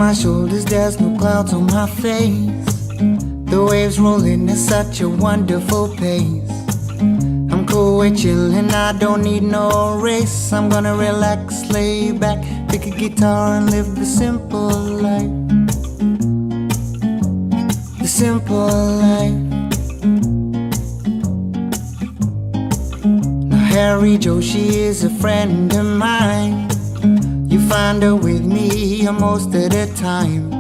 my shoulders, there's no clouds on my face. The waves rolling at such a wonderful pace. I'm cool with chillin', I don't need no race. I'm gonna relax, lay back, pick a guitar and live the simple life. The simple life. Now Harry Joe, she is a friend of mine. You find her with me most of the time.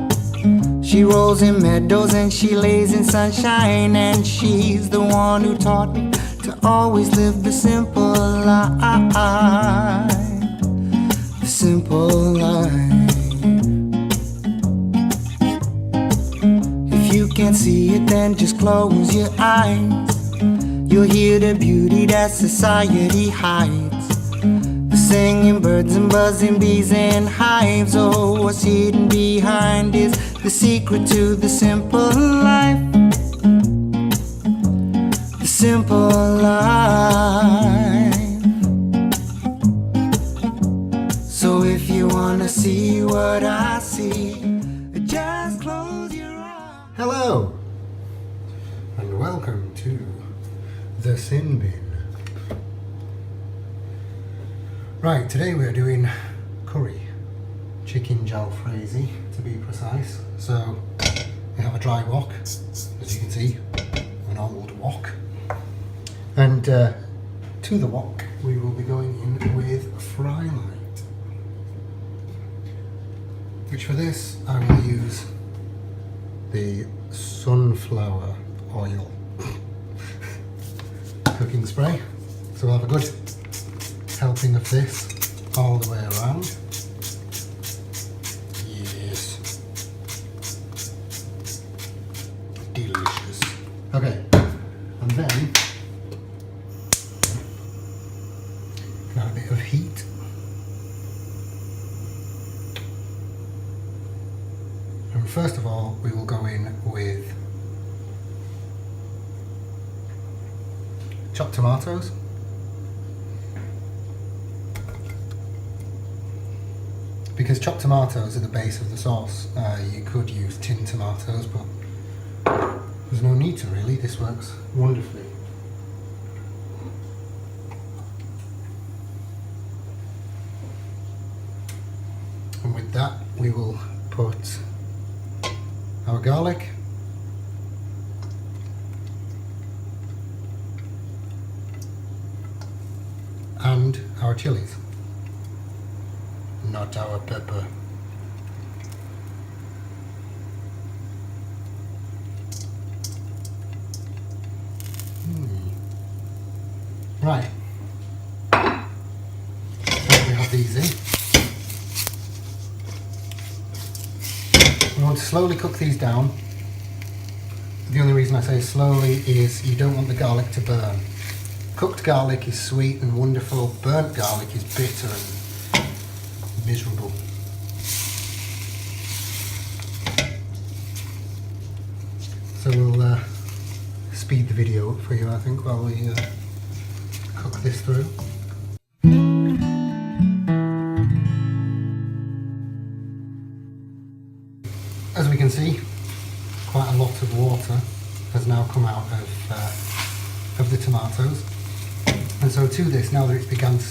She rolls in meadows and she lays in sunshine, and she's the one who taught me to always live the simple life. The simple life. If you can't see it, then just close your eyes. You'll hear the beauty that society hides. The singing birds and buzzing bees and hives. Oh, what's hidden behind is the secret to the simple life. The simple life. So if you wanna see what I see, just close your eyes. Hello and welcome to the Sin Bin. Right, today we're doing curry, chicken jalfrezi to be precise. So we have a dry wok, as you can see, an old wok, and to the wok we will be going in with fry light, which for this I will use the sunflower oil cooking spray. So we'll have a good helping of this all the way around. Yes. Delicious. Okay, and then add a bit of heat. And first of all, we will go in with chopped tomatoes. Because chopped tomatoes are the base of the sauce, you could use tinned tomatoes, but there's no need to really. This works wonderfully. And with that, we will put our garlic, and our chilies. Not our pepper. Right. So we have these in. We want to slowly cook these down. The only reason I say slowly is you don't want the garlic to burn. Cooked garlic is sweet and wonderful. Burnt garlic is bitter and miserable. So we'll speed the video up for you, I think, while we cook this through. As we can see, quite a lot of water has now come out of the tomatoes, and so to this, now that it's begun to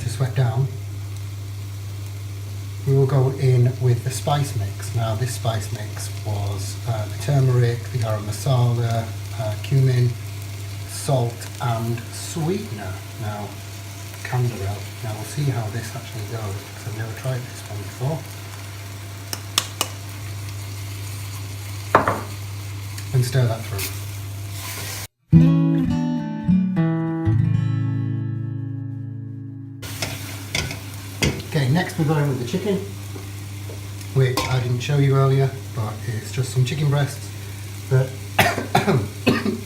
sweat down, we will go in with the spice mix. Now this spice mix was the turmeric, the garam masala, cumin, salt and sweetener. Now canderel. Now we'll see how this actually goes because I've never tried this one before. And stir that through. Okay, next we're going with the chicken, which I didn't show you earlier, but it's just some chicken breasts that,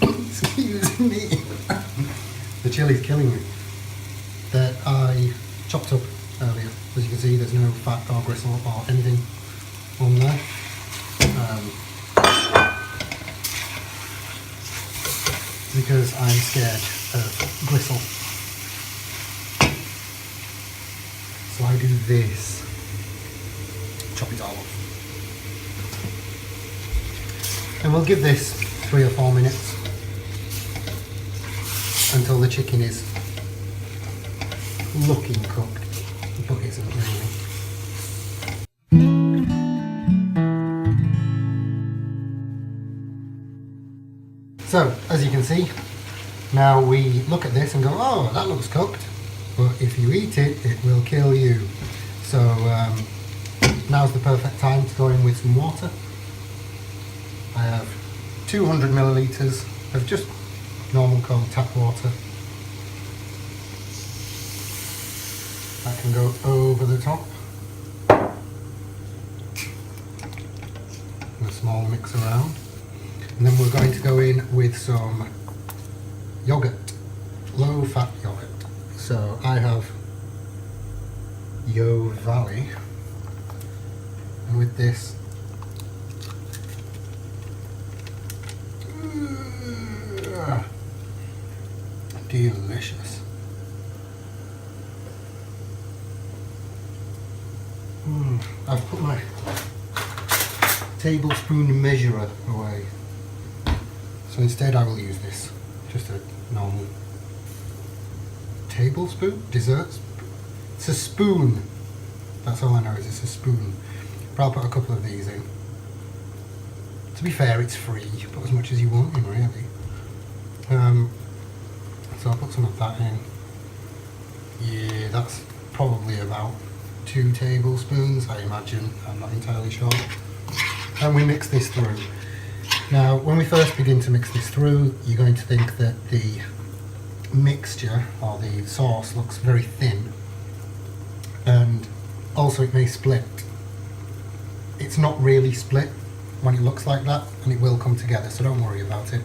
excuse me, the chili's killing me, that I chopped up earlier. As you can see, there's no fat or gristle or anything on there. Because I'm scared of gristle. So I do this. chop it all up. And we'll give this 3 or 4 minutes until the chicken is looking cooked, but isn't really. So, as you can see, now we look at this and go, oh, that looks cooked, but if you eat it, it will kill you. So now's the perfect time to go in with some water. I have 200 millilitres of just normal cold tap water. That can go over the top. And a small mix around. And then we're going to go in with some yogurt, low fat yogurt. So I have Yo Valley, and with this, delicious. I've put my tablespoon measurer away. So instead I will use this, just a normal tablespoon, dessert spoon. It's a spoon, that's all I know is it's a spoon. But I'll put a couple of these in. To be fair, it's free, you put as much as you want in really. So I'll put some of that in. Yeah, that's probably about 2 tablespoons, I imagine, I'm not entirely sure. And we mix this through. Now, when we first begin to mix this through, you're going to think that the mixture or the sauce looks very thin, and also it may split. It's not really split when it looks like that, and it will come together, so don't worry about it.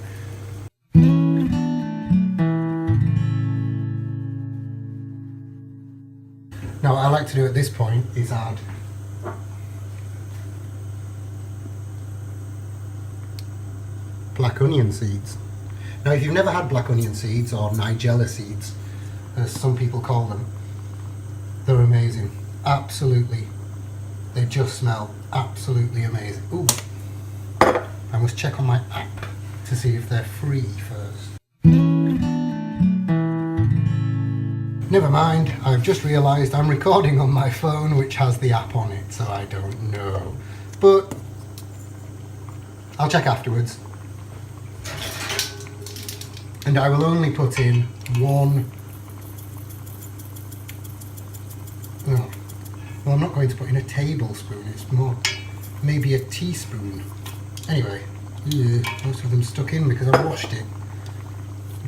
Now, what I like to do at this point is add black onion seeds. Now, if you've never had black onion seeds, or nigella seeds, as some people call them, they're amazing. Absolutely. They just smell absolutely amazing. Ooh. I must check on my app to see if they're free first. Never mind, I've just realised I'm recording on my phone which has the app on it, so I don't know. But I'll check afterwards. And I will only put in one. Oh, well, I'm not going to put in a tablespoon, it's more maybe a teaspoon. Anyway, yeah, most of them stuck in because I washed it.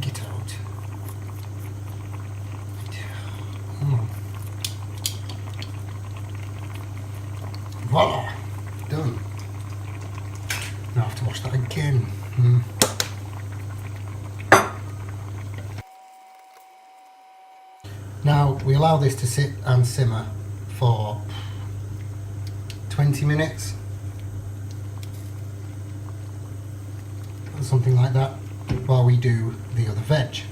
Get out. Voila! Done. Now I have to wash that again. Now we allow this to sit and simmer for 20 minutes. Something like that, while we do the other veg.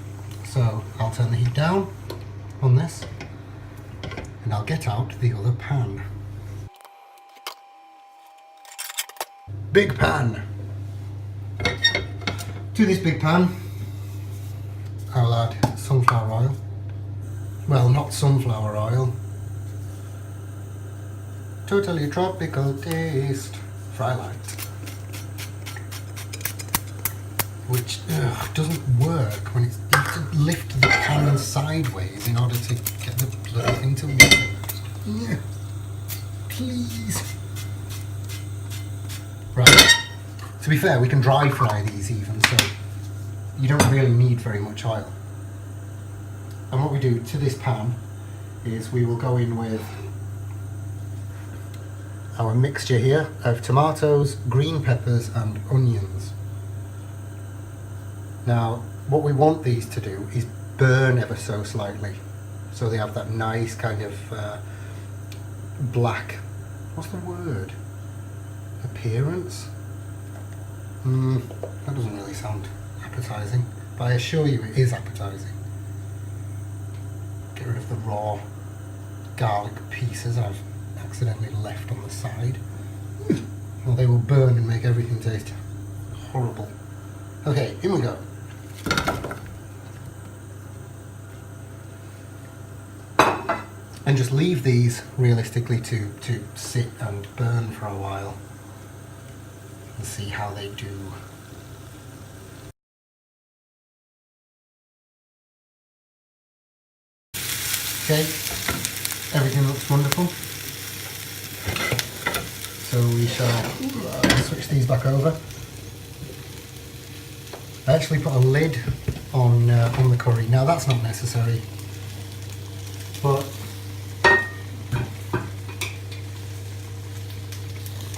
So I'll turn the heat down on this and I'll get out the other pan. Big pan. To this big pan I'll add sunflower oil. Well, not sunflower oil. Totally tropical taste. Fry light. Which doesn't work when it's, you have to lift the pan sideways in order to get the bloody thing to work. Yeah. Please. Right. To be fair, we can dry fry these even, so you don't really need very much oil. And what we do to this pan is we will go in with our mixture here of tomatoes, green peppers and onions. Now, what we want these to do is burn ever so slightly, so they have that nice kind of black, what's the word, appearance? That doesn't really sound appetizing, but I assure you it is appetizing. Get rid of the raw garlic pieces, I've accidentally left on the side. Well, they will burn and make everything taste horrible. Okay, in we go. And just leave these realistically to sit and burn for a while and see how they do. Okay, everything looks wonderful. So we shall switch these back over. I actually put a lid on the curry. Now that's not necessary, but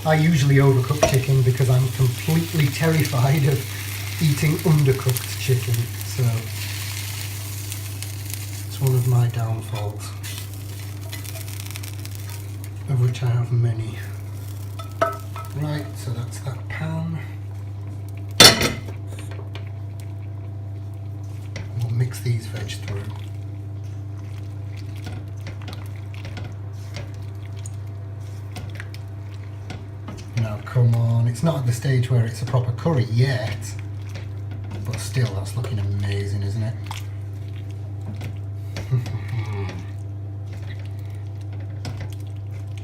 I usually overcook chicken because I'm completely terrified of eating undercooked chicken. So it's one of my downfalls, of which I have many. Right, so that's that pan. We'll mix these veg through. Now come on, it's not at the stage where it's a proper curry yet, but still that's looking amazing, isn't it?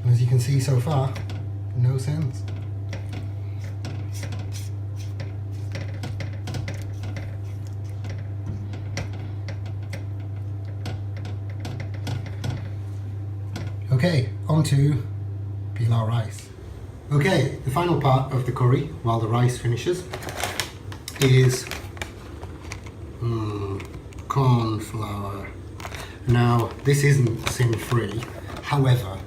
As you can see so far, no sense. Okay, on to pilau rice. Okay, the final part of the curry, while the rice finishes, is corn flour. Now, this isn't sin-free, however,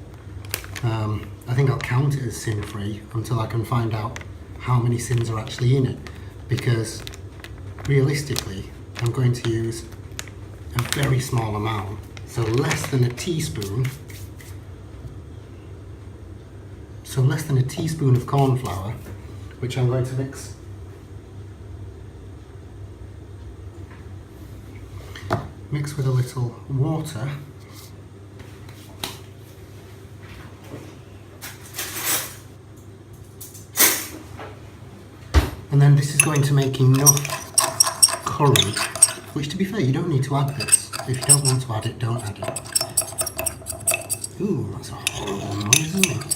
I think I'll count it as sin-free until I can find out how many sins are actually in it, because realistically, I'm going to use a very small amount, so less than a teaspoon. So less than a teaspoon of corn flour, which I'm going to mix with a little water. And then this is going to make enough curry, which, to be fair, you don't need to add this. If you don't want to add it, don't add it. Ooh, that's a horrible noise, isn't it?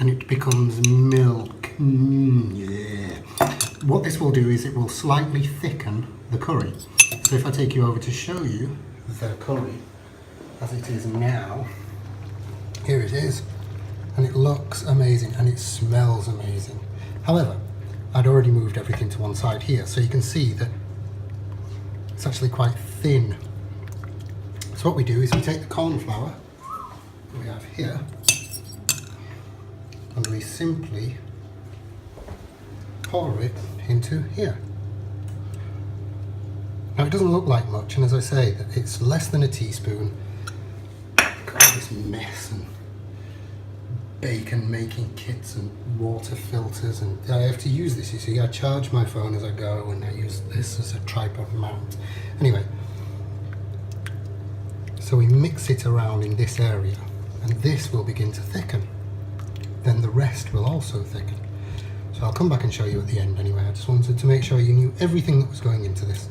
And it becomes milk. Yeah. What this will do is it will slightly thicken the curry. So if I take you over to show you the curry as it is now, here it is, and it looks amazing and it smells amazing. However, I'd already moved everything to one side here, so you can see that it's actually quite thin. So what we do is we take the corn flour that we have here and we simply pour it into here. Now it doesn't look like much, and as I say, that it's less than a teaspoon. Got all this mess and bacon making kits and water filters, and I have to use this, you see. I charge my phone as I go and I use this as a tripod mount. Anyway, so we mix it around in this area and this will begin to thicken. Then the rest will also thicken. So I'll come back and show you at the end anyway. I just wanted to make sure you knew everything that was going into this.